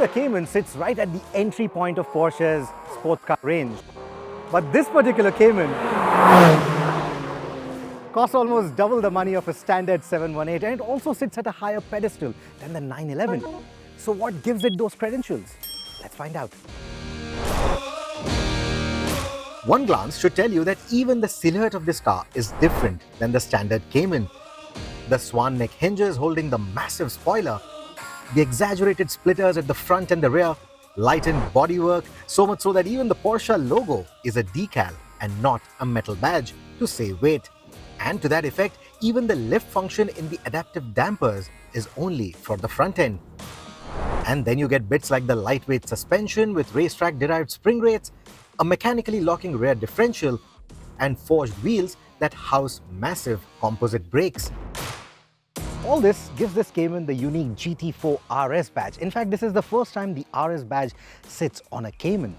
Cayman sits right at the entry point of Porsche's sports car range. But this particular Cayman costs almost double the money of a standard 718, and it also sits at a higher pedestal than the 911. So what gives it those credentials? Let's find out. One glance should tell you that even the silhouette of this car is different than the standard Cayman. The swan neck hinges holding the massive spoiler, the exaggerated splitters at the front and the rear, lightened bodywork, so much so that even the Porsche logo is a decal and not a metal badge to save weight. And to that effect, even the lift function in the adaptive dampers is only for the front end. And then you get bits like the lightweight suspension with racetrack-derived spring rates, a mechanically locking rear differential, and forged wheels that house massive composite brakes. All this gives this Cayman the unique GT4RS badge. In fact, this is the first time the RS badge sits on a Cayman.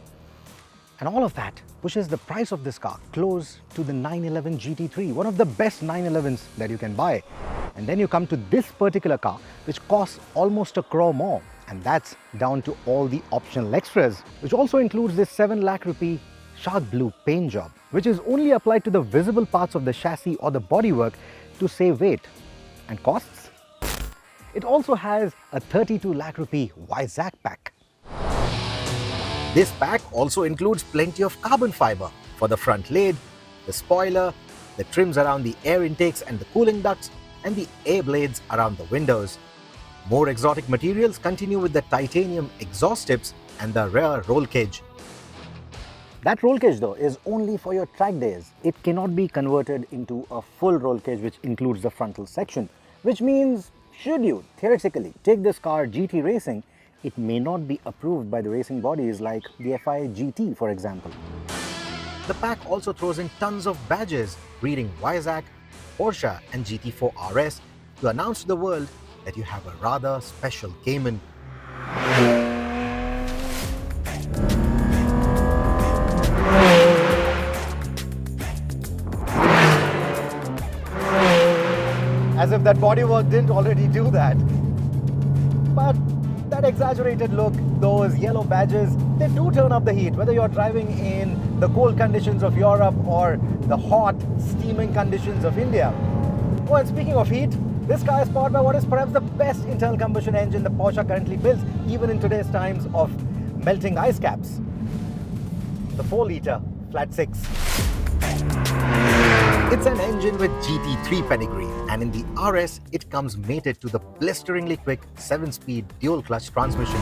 And all of that pushes the price of this car close to the 911 GT3, one of the best 911s that you can buy. And then you come to this particular car, which costs almost a crore more. And that's down to all the optional extras, which also includes this 7 lakh rupee shark blue paint job, which is only applied to the visible parts of the chassis or the bodywork to save weight. And costs? It also has a 32 lakh rupee Vizag pack. This pack also includes plenty of carbon fiber for the front lid, the spoiler, the trims around the air intakes and the cooling ducts, and the air blades around the windows. More exotic materials continue with the titanium exhaust tips and the rear roll cage. That roll cage though is only for your track days. It cannot be converted into a full roll cage which includes the frontal section, which means should you theoretically take this car GT racing, it may not be approved by the racing bodies like the FIA GT, for example. The pack also throws in tons of badges reading Vizag, Porsche and GT4RS to announce to the world that you have a rather special Cayman. As if that bodywork didn't already do that. But that exaggerated look, those yellow badges, they do turn up the heat, whether you're driving in the cold conditions of Europe or the hot, steaming conditions of India. Oh, and speaking of heat, this car is powered by what is perhaps the best internal combustion engine the Porsche currently builds, even in today's times of melting ice caps. The 4-litre flat 6. It's an engine with GT3 pedigree, and in the RS, it comes mated to the blisteringly quick 7-speed dual-clutch transmission.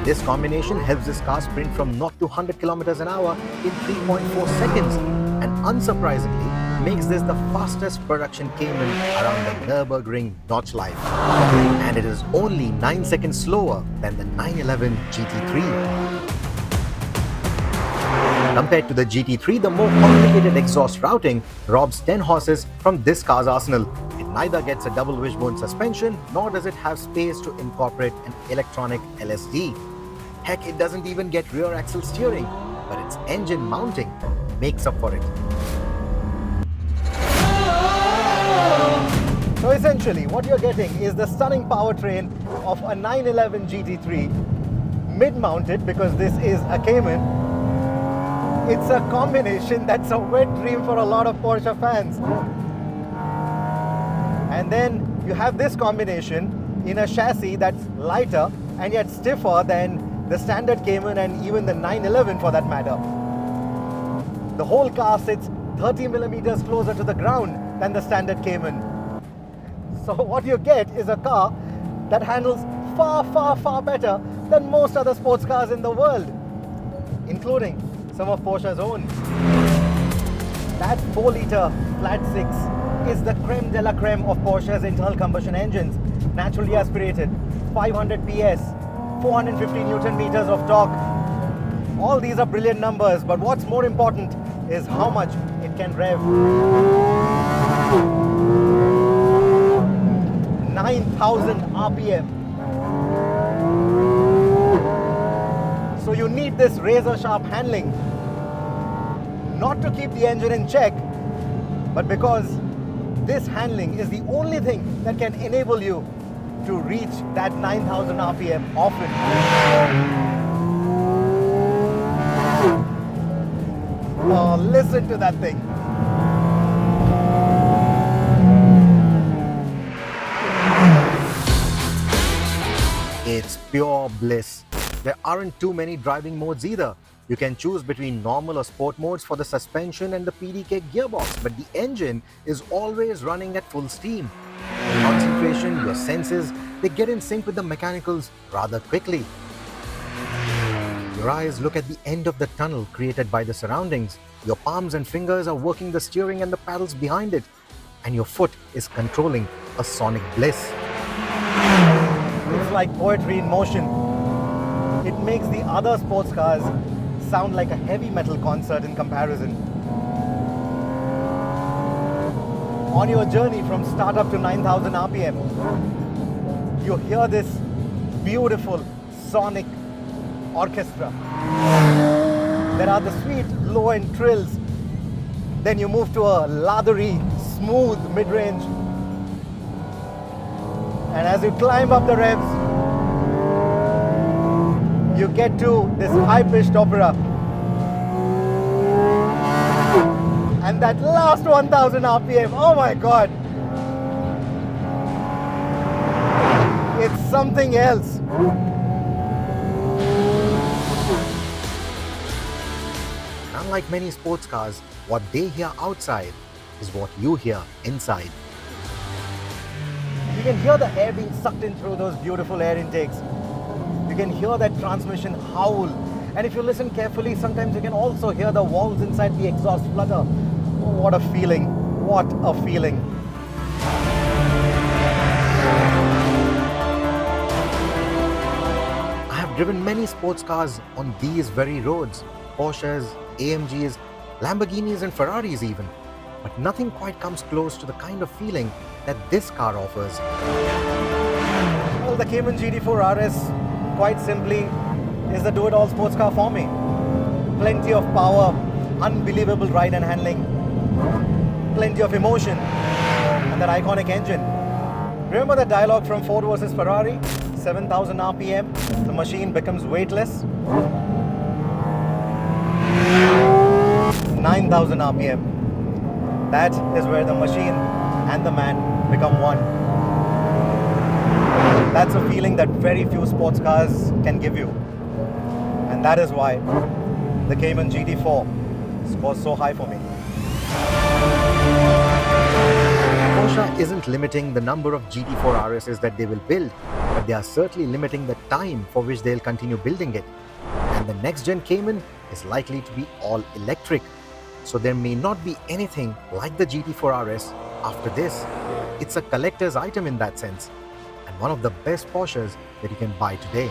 This combination helps this car sprint from 0 to 100 km an hour in 3.4 seconds, and unsurprisingly, makes this the fastest production Cayman around the Nürburgring notch life. And it is only 9 seconds slower than the 911 GT3. Compared to the GT3, the more complicated exhaust routing robs 10 horses from this car's arsenal. It neither gets a double wishbone suspension, nor does it have space to incorporate an electronic LSD. Heck, it doesn't even get rear axle steering, but its engine mounting makes up for it. So essentially, what you're getting is the stunning powertrain of a 911 GT3, mid-mounted because this is a Cayman. It's a combination that's a wet dream for a lot of Porsche fans. And then you have this combination in a chassis that's lighter and yet stiffer than the standard Cayman and even the 911 for that matter. The whole car sits 30 millimeters closer to the ground than the standard Cayman. So what you get is a car that handles far, far, far better than most other sports cars in the world, including some of Porsche's own. That 4-litre flat 6 is the creme de la creme of Porsche's internal combustion engines. Naturally aspirated, 500 PS, 450 Newton meters of torque. All these are brilliant numbers, but what's more important is how much it can rev. 9,000 RPM. So you need this razor-sharp handling, not to keep the engine in check, but because this handling is the only thing that can enable you to reach that 9,000 RPM often. Oh, listen to that thing. It's pure bliss. There aren't too many driving modes either. You can choose between normal or sport modes for the suspension and the PDK gearbox, but the engine is always running at full steam. Your concentration, your senses, they get in sync with the mechanicals rather quickly. Your eyes look at the end of the tunnel created by the surroundings. Your palms and fingers are working the steering and the paddles behind it. And your foot is controlling a sonic bliss. It's like poetry in motion. It makes the other sports cars sound like a heavy metal concert in comparison. On your journey from startup to 9,000 RPM, you hear this beautiful sonic orchestra. There are the sweet low-end trills. Then you move to a lathery, smooth mid-range. And as you climb up the revs, you get to this high-pitched opera. And that last 1,000 RPM, oh my God! It's something else. Unlike many sports cars, what they hear outside is what you hear inside. You can hear the air being sucked in through those beautiful air intakes. You can hear that transmission howl. And if you listen carefully, sometimes you can also hear the walls inside the exhaust flutter. Oh, what a feeling. What a feeling. I have driven many sports cars on these very roads. Porsches, AMGs, Lamborghinis and Ferraris even. But nothing quite comes close to the kind of feeling that this car offers. Well, the Cayman GT4RS, quite simply, is the do-it-all sports car for me. Plenty of power, unbelievable ride and handling, plenty of emotion, and that iconic engine. Remember the dialogue from Ford versus Ferrari? 7,000 RPM, the machine becomes weightless. 9,000 RPM. That is where the machine and the man become one. That's a feeling that very few sports cars can give you. And that is why the Cayman GT4 scores so high for me. Porsche isn't limiting the number of GT4 RSs that they will build, but they are certainly limiting the time for which they'll continue building it. And the next-gen Cayman is likely to be all electric. So there may not be anything like the GT4 RS after this. It's a collector's item in that sense, and one of the best Porsches that you can buy today.